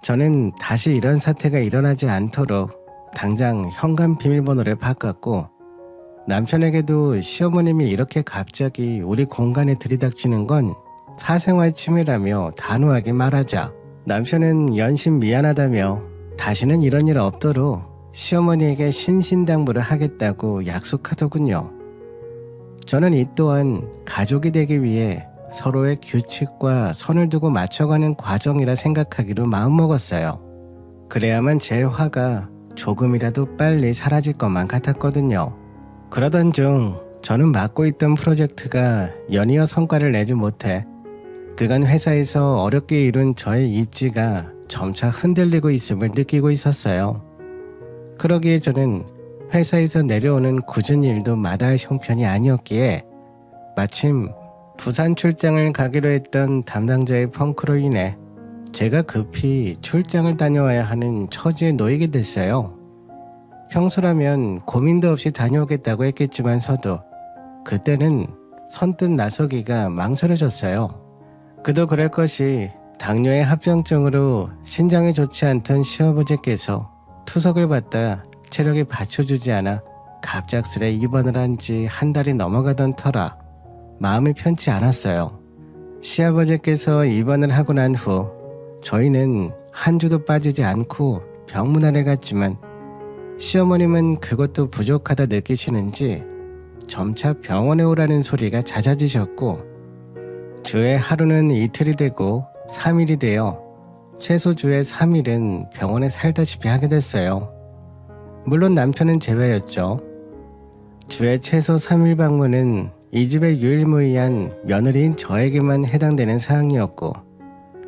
저는 다시 이런 사태가 일어나지 않도록 당장 현관 비밀번호를 바꿨고, 남편에게도 시어머님이 이렇게 갑자기 우리 공간에 들이닥치는 건 사생활 침해라며 단호하게 말하자 남편은 연신 미안하다며 다시는 이런 일 없도록 시어머니에게 신신당부를 하겠다고 약속하더군요. 저는 이 또한 가족이 되기 위해 서로의 규칙과 선을 두고 맞춰가는 과정이라 생각하기로 마음먹었어요. 그래야만 제 화가 조금이라도 빨리 사라질 것만 같았거든요. 그러던 중 저는 맡고 있던 프로젝트가 연이어 성과를 내지 못해 그간 회사에서 어렵게 이룬 저의 입지가 점차 흔들리고 있음을 느끼고 있었어요. 그러기에 저는 회사에서 내려오는 굳은 일도 마다할 형편이 아니었기에 마침 부산 출장을 가기로 했던 담당자의 펑크로 인해 제가 급히 출장을 다녀와야 하는 처지에 놓이게 됐어요. 평소라면 고민도 없이 다녀오겠다고 했겠지만서도 그때는 선뜻 나서기가 망설여졌어요. 그도 그럴 것이 당뇨의 합병증으로 신장에 좋지 않던 시아버지께서 투석을 받다 체력이 받쳐주지 않아 갑작스레 입원을 한 지 한 달이 넘어가던 터라 마음이 편치 않았어요. 시아버지께서 입원을 하고 난 후 저희는 한 주도 빠지지 않고 병문안에 갔지만 시어머님은 그것도 부족하다 느끼시는지 점차 병원에 오라는 소리가 잦아지셨고 주에 하루는 이틀이 되고 3일이 되어 최소 주에 3일은 병원에 살다시피 하게 됐어요. 물론 남편은 제외였죠. 주에 최소 3일 방문은 이 집의 유일무이한 며느리인 저에게만 해당되는 사항이었고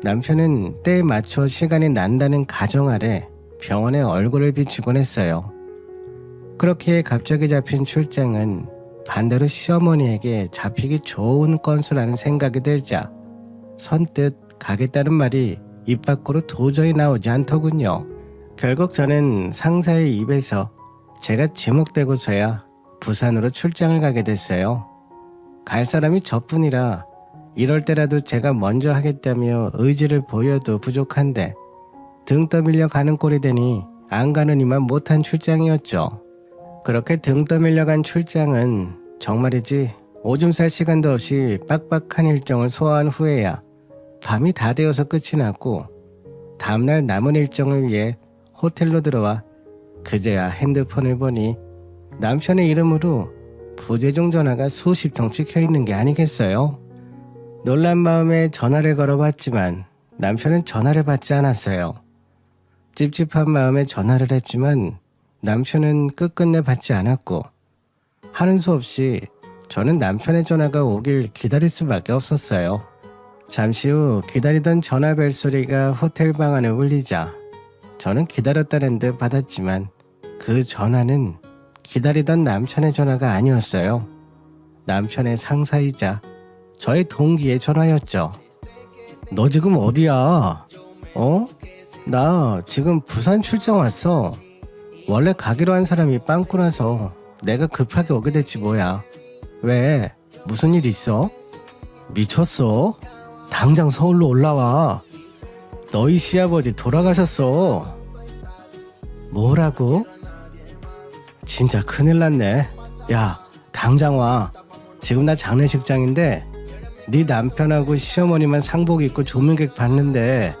남편은 때에 맞춰 시간이 난다는 가정 아래 병원에 얼굴을 비추곤 했어요. 그렇게 갑자기 잡힌 출장은 반대로 시어머니에게 잡히기 좋은 건수라는 생각이 들자 선뜻 가겠다는 말이 입 밖으로 도저히 나오지 않더군요. 결국 저는 상사의 입에서 제가 지목되고서야 부산으로 출장을 가게 됐어요. 갈 사람이 저뿐이라 이럴 때라도 제가 먼저 하겠다며 의지를 보여도 부족한데 등 떠밀려 가는 꼴이 되니 안 가는 이만 못한 출장이었죠. 그렇게 등 떠밀려 간 출장은 정말이지 오줌 쌀 시간도 없이 빡빡한 일정을 소화한 후에야 밤이 다 되어서 끝이 났고 다음날 남은 일정을 위해 호텔로 들어와 그제야 핸드폰을 보니 남편의 이름으로 부재중 전화가 수십 통 찍혀 있는 게 아니겠어요? 놀란 마음에 전화를 걸어봤지만 남편은 전화를 받지 않았어요. 찝찝한 마음에 전화를 했지만 남편은 끝끝내 받지 않았고 하는 수 없이 저는 남편의 전화가 오길 기다릴 수밖에 없었어요. 잠시 후 기다리던 전화 벨소리가 호텔 방 안에 울리자 저는 기다렸다는 듯 받았지만 그 전화는 기다리던 남편의 전화가 아니었어요. 남편의 상사이자 저의 동기의 전화였죠. 너 지금 어디야? 나 지금 부산 출장 왔어. 원래 가기로 한 사람이 빵꾸 나서 내가 급하게 오게 됐지 뭐야. 왜? 무슨 일 있어? 미쳤어? 당장 서울로 올라와. 너희 시아버지 돌아가셨어. 뭐라고? 진짜 큰일 났네. 야, 당장 와. 지금 나 장례식장인데 네 남편하고 시어머니만 상복 입고 조문객 봤는데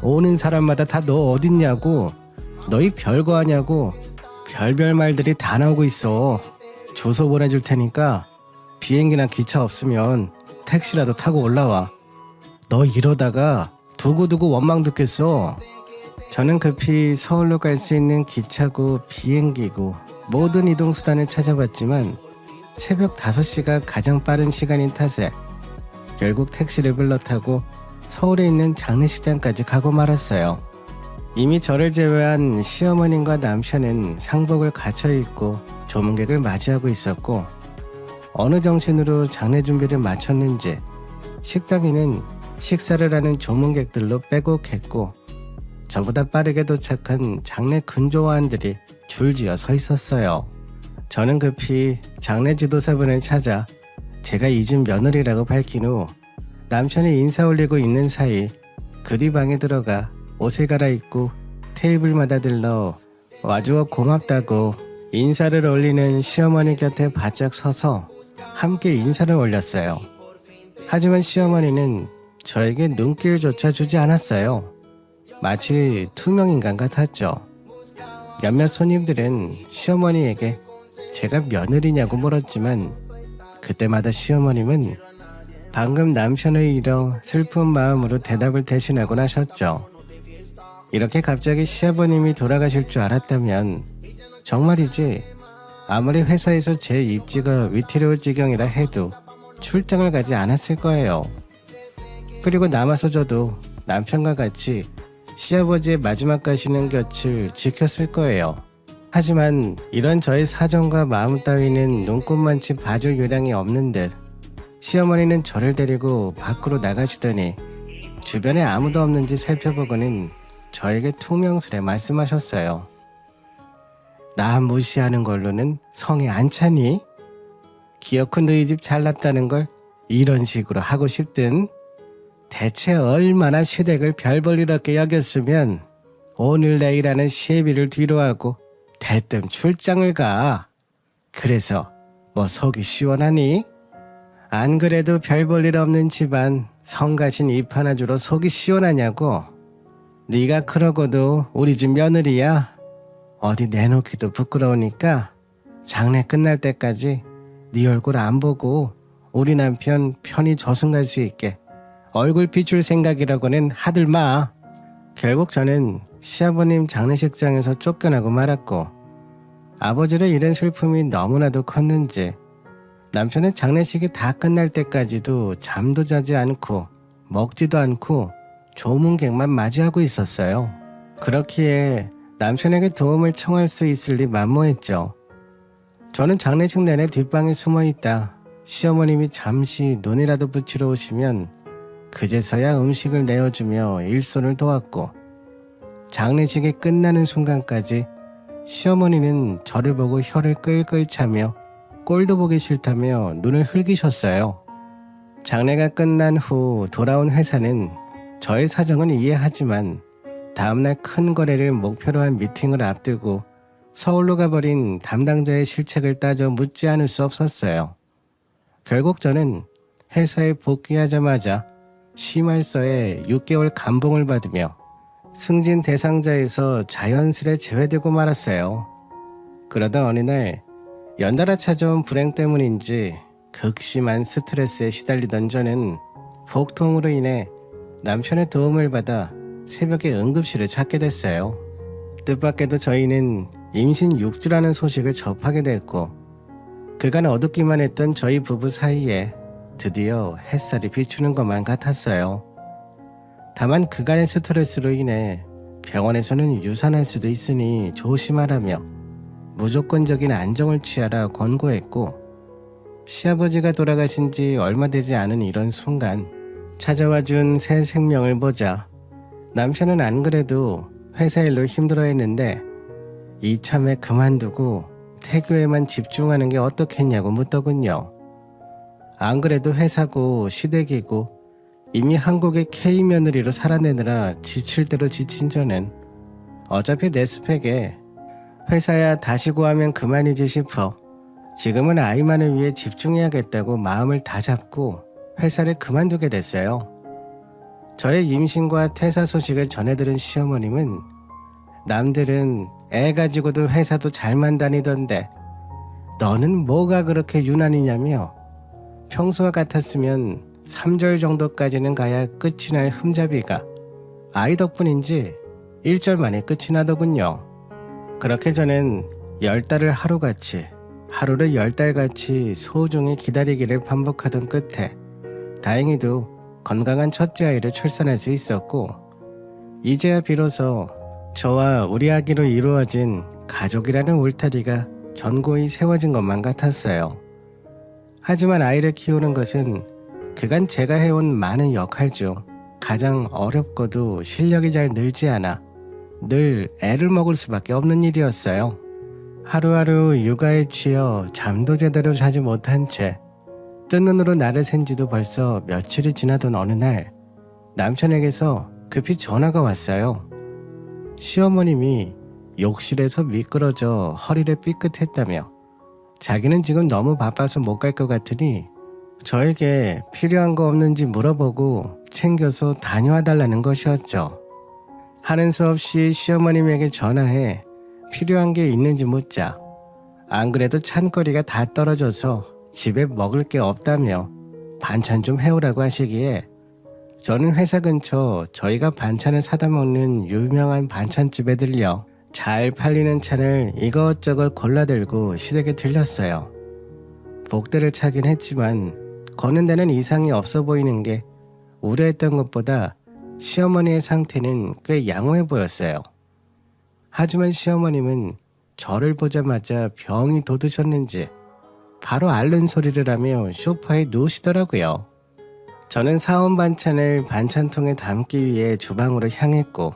오는 사람마다 다 너 어딨냐고, 너희 별거 하냐고 별별 말들이 다 나오고 있어. 주소 보내줄 테니까 비행기나 기차 없으면 택시라도 타고 올라와. 너 이러다가 두고두고 원망 듣겠어. 저는 급히 서울로 갈 수 있는 기차고 비행기고 모든 이동수단을 찾아봤지만 새벽 5시가 가장 빠른 시간인 탓에 결국 택시를 불러 타고 서울에 있는 장례식장까지 가고 말았어요. 이미 저를 제외한 시어머님과 남편은 상복을 갖춰 입고 조문객을 맞이하고 있었고 어느 정신으로 장례 준비를 마쳤는지 식당에는 식사를 하는 조문객들로 빼곡했고 저보다 빠르게 도착한 장례 근조화원들이 줄지어 서 있었어요. 저는 급히 장례 지도사분을 찾아 제가 이 집 며느리라고 밝힌 후 남편이 인사 올리고 있는 사이 그 뒤 방에 들어가 옷을 갈아입고 테이블마다 들러 와주어 고맙다고 인사를 올리는 시어머니 곁에 바짝 서서 함께 인사를 올렸어요. 하지만 시어머니는 저에게 눈길조차 주지 않았어요. 마치 투명인간 같았죠. 몇몇 손님들은 시어머니에게 제가 며느리냐고 물었지만 그때마다 시어머님은 방금 남편을 잃어 슬픈 마음으로 대답을 대신하곤 하셨죠. 이렇게 갑자기 시아버님이 돌아가실 줄 알았다면 정말이지 아무리 회사에서 제 입지가 위태로울 지경이라 해도 출장을 가지 않았을 거예요. 그리고 남아서 저도 남편과 같이 시아버지의 마지막 가시는 곁을 지켰을 거예요. 하지만 이런 저의 사정과 마음 따위는 눈꽃만치 봐줄 요량이 없는 듯 시어머니는 저를 데리고 밖으로 나가시더니 주변에 아무도 없는지 살펴보고는 저에게 퉁명스레 말씀하셨어요. 나 무시하는 걸로는 성에 안 차니? 기어코 너희 집 잘났다는 걸 이런 식으로 하고 싶든 대체 얼마나 시댁을 별볼일 없게 여겼으면 오늘 내일하는 시애비를 뒤로하고 대뜸 출장을 가. 그래서 뭐 속이 시원하니? 안 그래도 별볼일 없는 집안 성가신 입 하나 주로 속이 시원하냐고. 네가 그러고도 우리 집 며느리야. 어디 내놓기도 부끄러우니까 장례 끝날 때까지 네 얼굴 안 보고 우리 남편 편히 저승 갈 수 있게 얼굴 비출 생각이라고는 하들 마. 결국 저는 시아버님 장례식장에서 쫓겨나고 말았고 아버지를 잃은 슬픔이 너무나도 컸는지 남편은 장례식이 다 끝날 때까지도 잠도 자지 않고 먹지도 않고 조문객만 맞이하고 있었어요. 그렇기에 남편에게 도움을 청할 수 있을 리 만무했죠. 저는 장례식 내내 뒷방에 숨어있다 시어머님이 잠시 눈이라도 붙이러 오시면 그제서야 음식을 내어주며 일손을 도왔고 장례식이 끝나는 순간까지 시어머니는 저를 보고 혀를 끌끌 차며 꼴도 보기 싫다며 눈을 흘기셨어요. 장례가 끝난 후 돌아온 회사는 저의 사정은 이해하지만 다음날 큰 거래를 목표로 한 미팅을 앞두고 서울로 가버린 담당자의 실책을 따져 묻지 않을 수 없었어요. 결국 저는 회사에 복귀하자마자 심할서에 6개월 감봉을 받으며 승진 대상자에서 자연스레 제외되고 말았어요. 그러다 어느 날 연달아 찾아온 불행 때문인지 극심한 스트레스에 시달리던 저는 복통으로 인해 남편의 도움을 받아 새벽에 응급실을 찾게 됐어요. 뜻밖에도 저희는 임신 6주라는 소식을 접하게 됐고 그간 어둡기만 했던 저희 부부 사이에 드디어 햇살이 비추는 것만 같았어요. 다만 그간의 스트레스로 인해 병원에서는 유산할 수도 있으니 조심하라며 무조건적인 안정을 취하라 권고했고 시아버지가 돌아가신 지 얼마 되지 않은 이런 순간 찾아와준 새 생명을 보자 남편은 안 그래도 회사 일로 힘들어했는데 이참에 그만두고 태교에만 집중하는 게 어떻겠냐고 묻더군요. 안 그래도 회사고 시댁이고 이미 한국의 K며느리로 살아내느라 지칠 대로 지친 저는 어차피 내 스펙에 회사야 다시 구하면 그만이지 싶어 지금은 아이만을 위해 집중해야겠다고 마음을 다잡고 회사를 그만두게 됐어요. 저의 임신과 퇴사 소식을 전해들은 시어머님은 남들은 애 가지고도 회사도 잘만 다니던데 너는 뭐가 그렇게 유난이냐며 평소와 같았으면 3절 정도까지는 가야 끝이 날 흠잡이가 아이 덕분인지 1절 만에 끝이 나더군요. 그렇게 저는 10달을 하루같이 하루를 10달같이 소중히 기다리기를 반복하던 끝에 다행히도 건강한 첫째 아이를 출산할 수 있었고 이제야 비로소 저와 우리 아기로 이루어진 가족이라는 울타리가 견고히 세워진 것만 같았어요. 하지만 아이를 키우는 것은 그간 제가 해온 많은 역할 중 가장 어렵고도 실력이 잘 늘지 않아 늘 애를 먹을 수밖에 없는 일이었어요. 하루하루 육아에 치여 잠도 제대로 자지 못한 채 뜬 눈으로 날을 샌 지도 벌써 며칠이 지나던 어느 날 남편에게서 급히 전화가 왔어요. 시어머님이 욕실에서 미끄러져 허리를 삐끗했다며 자기는 지금 너무 바빠서 못 갈 것 같으니 저에게 필요한 거 없는지 물어보고 챙겨서 다녀와 달라는 것이었죠. 하는 수 없이 시어머님에게 전화해 필요한 게 있는지 묻자 안 그래도 찬거리가 다 떨어져서 집에 먹을 게 없다며 반찬 좀 해오라고 하시기에 저는 회사 근처 저희가 반찬을 사다 먹는 유명한 반찬집에 들려 잘 팔리는 찬을 이것저것 골라들고 시댁에 들렸어요. 복대를 차긴 했지만 거는 데는 이상이 없어 보이는 게 우려했던 것보다 시어머니의 상태는 꽤 양호해 보였어요. 하지만 시어머님은 저를 보자마자 병이 돋으셨는지 바로 앓는 소리를 하며 소파에 누우시더라고요. 저는 사온 반찬을 반찬통에 담기 위해 주방으로 향했고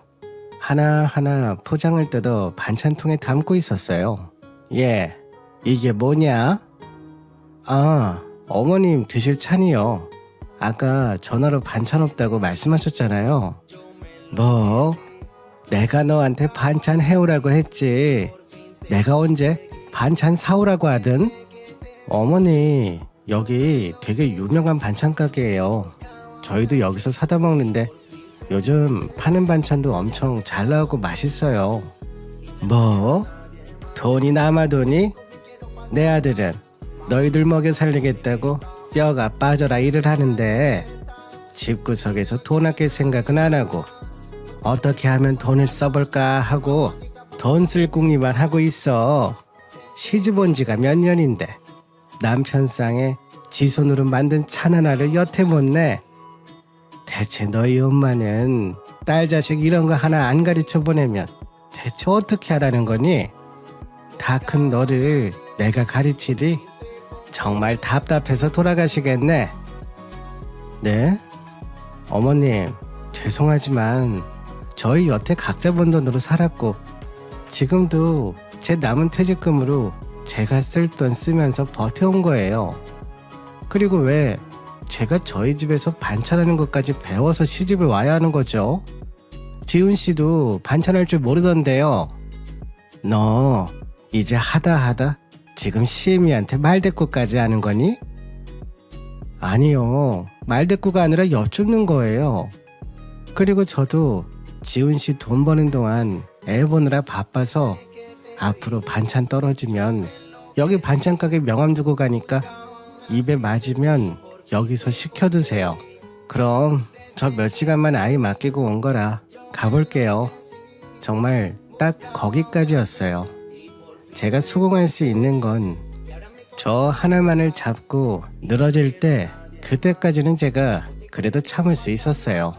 하나하나 포장을 뜯어 반찬통에 담고 있었어요. 예, 이게 뭐냐? 아, 어머님 드실 찬이요. 아까 전화로 반찬 없다고 말씀하셨잖아요. 뭐? 내가 너한테 반찬 해오라고 했지. 내가 언제 반찬 사오라고 하든? 어머니, 여기 되게 유명한 반찬 가게예요. 저희도 여기서 사다 먹는데 요즘 파는 반찬도 엄청 잘 나오고 맛있어요. 뭐? 돈이 남아도니? 내 아들은 너희들 먹여 살리겠다고 뼈가 빠져라 일을 하는데 집구석에서 돈 아낄 생각은 안 하고 어떻게 하면 돈을 써볼까 하고 돈 쓸 궁리만 하고 있어. 시집 온 지가 몇 년인데 남편 쌍에 지 손으로 만든 찬 하나를 여태 못 내. 대체 너희 엄마는 딸 자식 이런 거 하나 안 가르쳐 보내면 대체 어떻게 하라는 거니? 다 큰 너를 내가 가르치리? 정말 답답해서 돌아가시겠네. 네? 어머님, 죄송하지만 저희 여태 각자 번 돈으로 살았고 지금도 제 남은 퇴직금으로 제가 쓸 돈 쓰면서 버텨온 거예요. 그리고 왜 제가 저희 집에서 반찬하는 것까지 배워서 시집을 와야 하는 거죠? 지훈 씨도 반찬할 줄 모르던데요. 너 이제 하다 지금 시애미한테 말대꾸까지 하는 거니? 아니요, 말대꾸가 아니라 여쭙는 거예요. 그리고 저도 지훈 씨 돈 버는 동안 애 보느라 바빠서 앞으로 반찬 떨어지면 여기 반찬 가게 명함 두고 가니까 입에 맞으면 여기서 시켜 드세요. 그럼 저 몇 시간만 아이 맡기고 온 거라 가볼게요. 정말 딱 거기까지였어요. 제가 수긍할 수 있는 건 저 하나만을 잡고 늘어질 때 그때까지는 제가 그래도 참을 수 있었어요.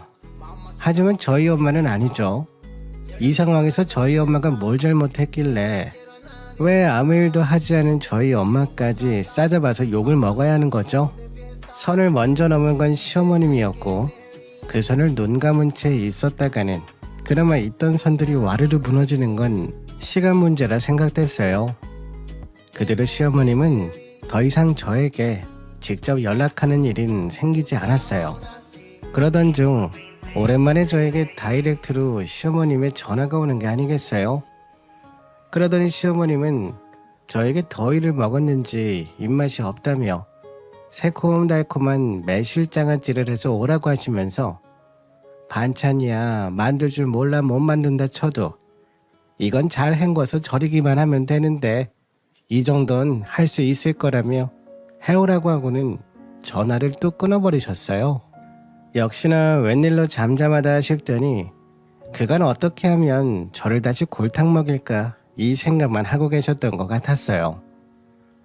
하지만 저희 엄마는 아니죠. 이 상황에서 저희 엄마가 뭘 잘못했길래 왜 아무 일도 하지 않은 저희 엄마까지 싸잡아서 욕을 먹어야 하는 거죠? 선을 먼저 넘은 건 시어머님이었고 그 선을 눈 감은 채 있었다가는 그나마 있던 선들이 와르르 무너지는 건 시간 문제라 생각됐어요. 그대로 시어머님은 더 이상 저에게 직접 연락하는 일은 생기지 않았어요. 그러던 중 오랜만에 저에게 다이렉트로 시어머님의 전화가 오는 게 아니겠어요? 그러더니 시어머님은 저에게 더위를 먹었는지 입맛이 없다며 새콤달콤한 매실장아찌를 해서 오라고 하시면서 반찬이야 만들 줄 몰라 못 만든다 쳐도 이건 잘 헹궈서 절이기만 하면 되는데 이 정도는 할 수 있을 거라며 해오라고 하고는 전화를 또 끊어버리셨어요. 역시나 웬일로 잠잠하다 싶더니 그간 어떻게 하면 저를 다시 골탕 먹일까 이 생각만 하고 계셨던 것 같았어요.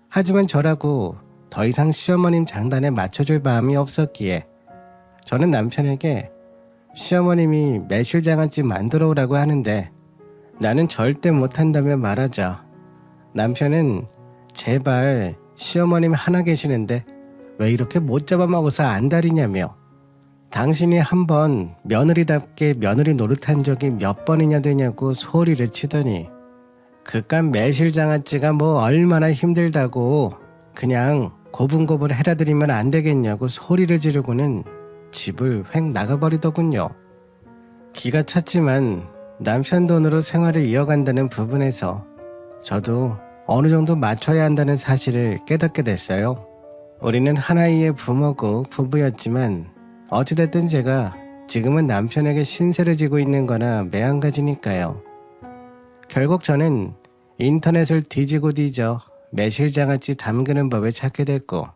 하지만 저라고 더 이상 시어머님 장단에 맞춰줄 마음이 없었기에 저는 남편에게 시어머님이 매실장아찌 만들어 오라고 하는데 나는 절대 못한다며 말하자 남편은 제발 시어머님 하나 계시는데 왜 이렇게 못 잡아먹어서 안달이냐며 당신이 한번 며느리답게 며느리 노릇한 적이 몇 번이나 되냐고 소리를 치더니 그깟 매실장아찌가 뭐 얼마나 힘들다고 그냥 고분고분 해다 드리면 안 되겠냐고 소리를 지르고는 집을 획 나가버리더군요. 기가 찼지만 남편 돈으로 생활을 이어간다는 부분에서 저도 어느 정도 맞춰야 한다는 사실을 깨닫게 됐어요. 우리는 하나이의 부모고 부부였지만 어찌됐든 제가 지금은 남편에게 신세를 지고 있는 거나 매한가지니까요. 결국 저는 인터넷을 뒤지고 뒤져 매실장아찌 담그는 법을 찾게 됐고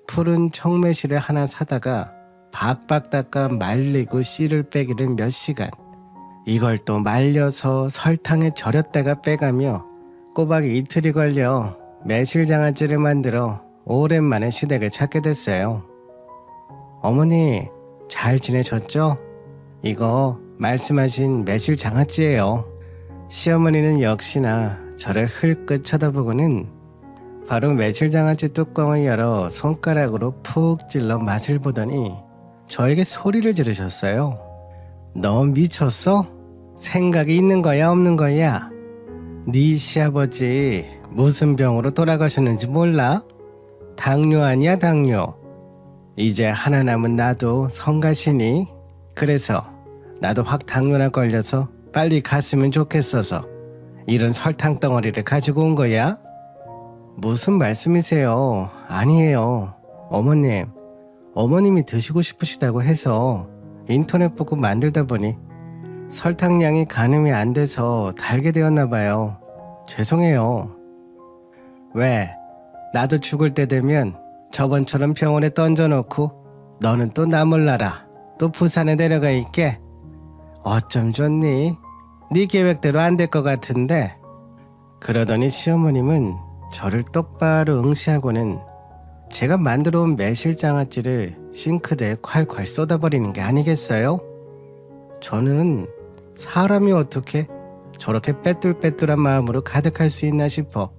푸른 청매실을 하나 사다가 박박 닦아 말리고 씨를 빼기는 몇 시간, 이걸 또 말려서 설탕에 절였다가 빼가며 꼬박 이틀이 걸려 매실장아찌를 만들어 오랜만에 시댁을 찾게 됐어요. 어머니 잘 지내셨죠? 이거 말씀하신 매실장아찌예요. 시어머니는 역시나 저를 흘끗 쳐다보고는 바로 매실장아찌 뚜껑을 열어 손가락으로 푹 찔러 맛을 보더니 저에게 소리를 지르셨어요. 너 미쳤어? 생각이 있는 거야 없는 거야? 네 시아버지 무슨 병으로 돌아가셨는지 몰라? 당뇨 아니야 당뇨. 이제 하나 남은 나도 성가시니? 그래서 나도 확 당뇨나 걸려서 빨리 갔으면 좋겠어서 이런 설탕 덩어리를 가지고 온 거야? 무슨 말씀이세요? 아니에요. 어머님이 드시고 싶으시다고 해서 인터넷 보고 만들다 보니 설탕량이 가늠이 안 돼서 달게 되었나 봐요. 죄송해요. 왜? 나도 죽을 때 되면 저번처럼 병원에 던져놓고 너는 또 나 몰라라 또 부산에 내려가 있게? 어쩜 좋니? 네 계획대로 안 될 것 같은데. 그러더니 시어머님은 저를 똑바로 응시하고는 제가 만들어 온 매실장아찌를 싱크대에 콸콸 쏟아버리는 게 아니겠어요? 저는 사람이 어떻게 저렇게 빼뚤빼뚤한 마음으로 가득할 수 있나 싶어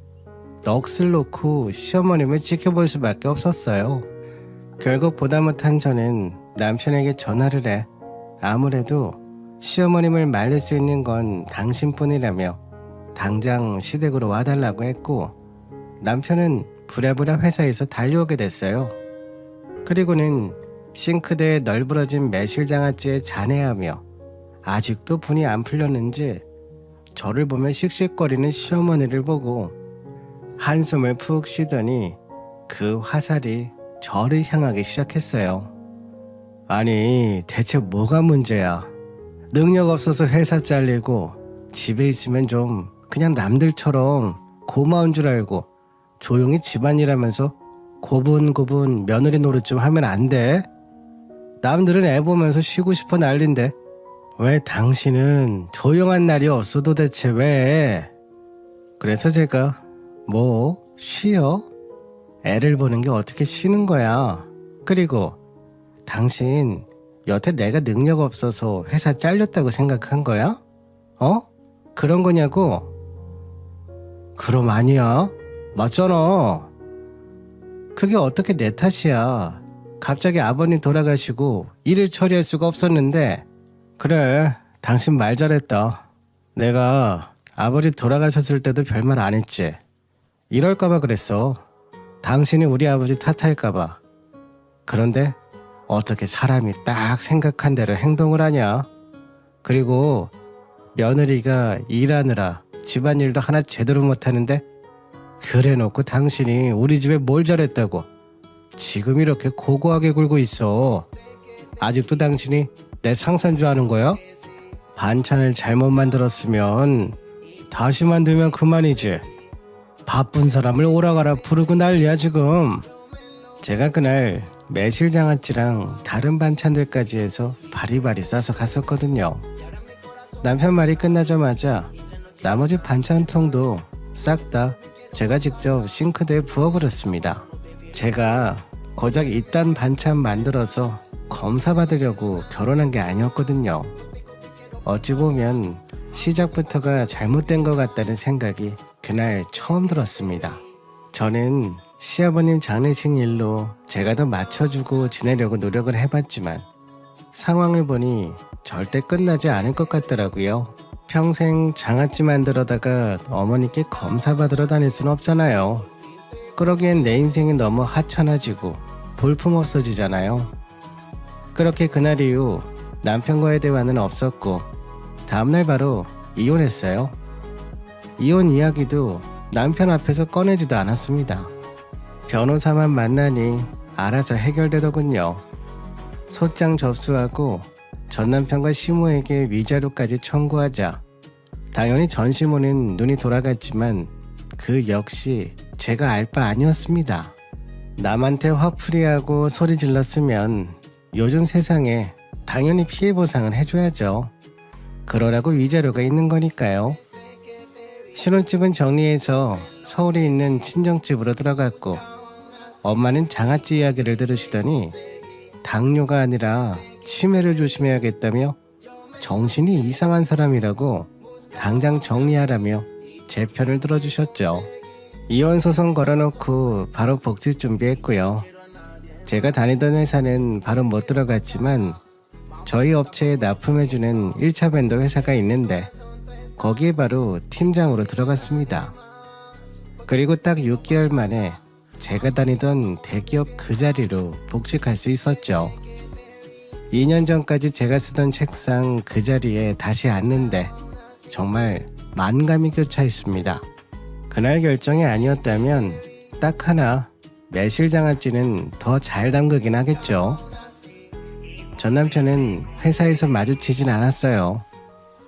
넋을 놓고 시어머님을 지켜볼 수밖에 없었어요. 결국 보다 못한 저는 남편에게 전화를 해 아무래도 시어머님을 말릴 수 있는 건 당신뿐이라며 당장 시댁으로 와달라고 했고 남편은 부랴부랴 회사에서 달려오게 됐어요. 그리고는 싱크대에 널브러진 매실장아찌에 잔해하며 아직도 분이 안 풀렸는지 저를 보며 씩씩거리는 시어머니를 보고 한숨을 푹 쉬더니 그 화살이 저를 향하기 시작했어요. 아니 대체 뭐가 문제야? 능력 없어서 회사 잘리고 집에 있으면 좀 그냥 남들처럼 고마운 줄 알고 조용히 집안일하면서 고분고분 며느리 노릇 좀 하면 안 돼? 남들은 애 보면서 쉬고 싶어 난린데 왜 당신은 조용한 날이 없어 도대체 왜? 그래서 제가 뭐 쉬어? 애를 보는 게 어떻게 쉬는 거야? 그리고 당신 여태 내가 능력 없어서 회사 잘렸다고 생각한 거야? 그런 거냐고? 그럼 아니야. 맞잖아. 그게 어떻게 내 탓이야. 갑자기 아버님 돌아가시고 일을 처리할 수가 없었는데. 그래, 당신 말 잘했다. 내가 아버지 돌아가셨을 때도 별말 안 했지. 이럴까봐 그랬어. 당신이 우리 아버지 탓할까봐. 그런데 어떻게 사람이 딱 생각한 대로 행동을 하냐? 그리고 며느리가 일하느라 집안일도 하나 제대로 못하는데 그래놓고 당신이 우리 집에 뭘 잘했다고 지금 이렇게 고고하게 굴고 있어. 아직도 당신이 내 상사인 하는 거야? 반찬을 잘못 만들었으면 다시 만들면 그만이지. 바쁜 사람을 오라가라 부르고 난리야 지금. 제가 그날 매실장아찌랑 다른 반찬들까지 해서 바리바리 싸서 갔었거든요. 남편 말이 끝나자마자 나머지 반찬통도 싹 다 제가 직접 싱크대에 부어버렸습니다. 제가 고작 이딴 반찬 만들어서 검사받으려고 결혼한 게 아니었거든요. 어찌 보면 시작부터가 잘못된 것 같다는 생각이 그날 처음 들었습니다. 저는 시아버님 장례식 일로 제가 더 맞춰주고 지내려고 노력을 해봤지만 상황을 보니 절대 끝나지 않을 것 같더라고요. 평생 장아찌 만들어다가 어머니께 검사받으러 다닐 순 없잖아요. 그러기엔 내 인생이 너무 하찮아지고 볼품없어지잖아요. 그렇게 그날 이후 남편과의 대화는 없었고 다음날 바로 이혼했어요. 이혼 이야기도 남편 앞에서 꺼내지도 않았습니다. 변호사만 만나니 알아서 해결되더군요. 소장 접수하고 전 남편과 시모에게 위자료까지 청구하자 당연히 전 시모는 눈이 돌아갔지만 그 역시 제가 알 바 아니었습니다. 남한테 화풀이하고 소리 질렀으면 요즘 세상에 당연히 피해 보상을 해줘야죠. 그러라고 위자료가 있는 거니까요. 신혼집은 정리해서 서울에 있는 친정집으로 들어갔고 엄마는 장아찌 이야기를 들으시더니 당뇨가 아니라 치매를 조심해야겠다며 정신이 이상한 사람이라고 당장 정리하라며 제 편을 들어주셨죠. 이혼 소송 걸어놓고 바로 복직 준비했고요. 제가 다니던 회사는 바로 못 들어갔지만 저희 업체에 납품해주는 1차 밴더 회사가 있는데 거기에 바로 팀장으로 들어갔습니다. 그리고 딱 6개월 만에 제가 다니던 대기업 그 자리로 복직할 수 있었죠. 2년 전까지 제가 쓰던 책상 그 자리에 다시 앉는데 정말 만감이 교차했습니다. 그날 결정이 아니었다면 딱 하나 매실장아찌는 더 잘 담그긴 하겠죠. 전 남편은 회사에서 마주치진 않았어요.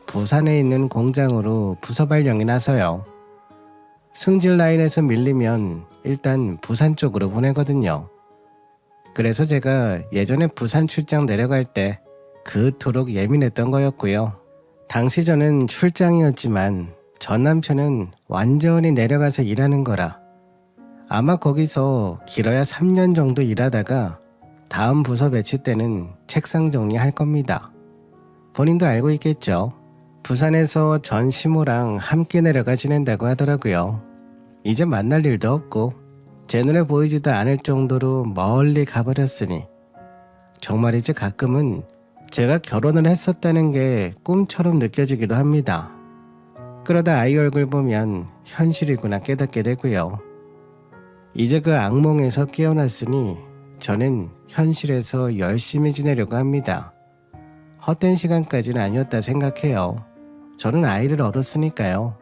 부산에 있는 공장으로 부서 발령이 나서요. 승질 라인에서 밀리면 일단 부산 쪽으로 보내거든요. 그래서 제가 예전에 부산 출장 내려갈 때 그토록 예민했던 거였고요. 당시 저는 출장이었지만 전 남편은 완전히 내려가서 일하는 거라 아마 거기서 길어야 3년 정도 일하다가 다음 부서 배치 때는 책상 정리할 겁니다. 본인도 알고 있겠죠. 부산에서 전 시모랑 함께 내려가 지낸다고 하더라고요. 이제 만날 일도 없고 제 눈에 보이지도 않을 정도로 멀리 가버렸으니 정말 이제 가끔은 제가 결혼을 했었다는 게 꿈처럼 느껴지기도 합니다. 그러다 아이 얼굴 보면 현실이구나 깨닫게 되고요. 이제 그 악몽에서 깨어났으니 저는 현실에서 열심히 지내려고 합니다. 헛된 시간까지는 아니었다 생각해요. 저는 아이를 얻었으니까요.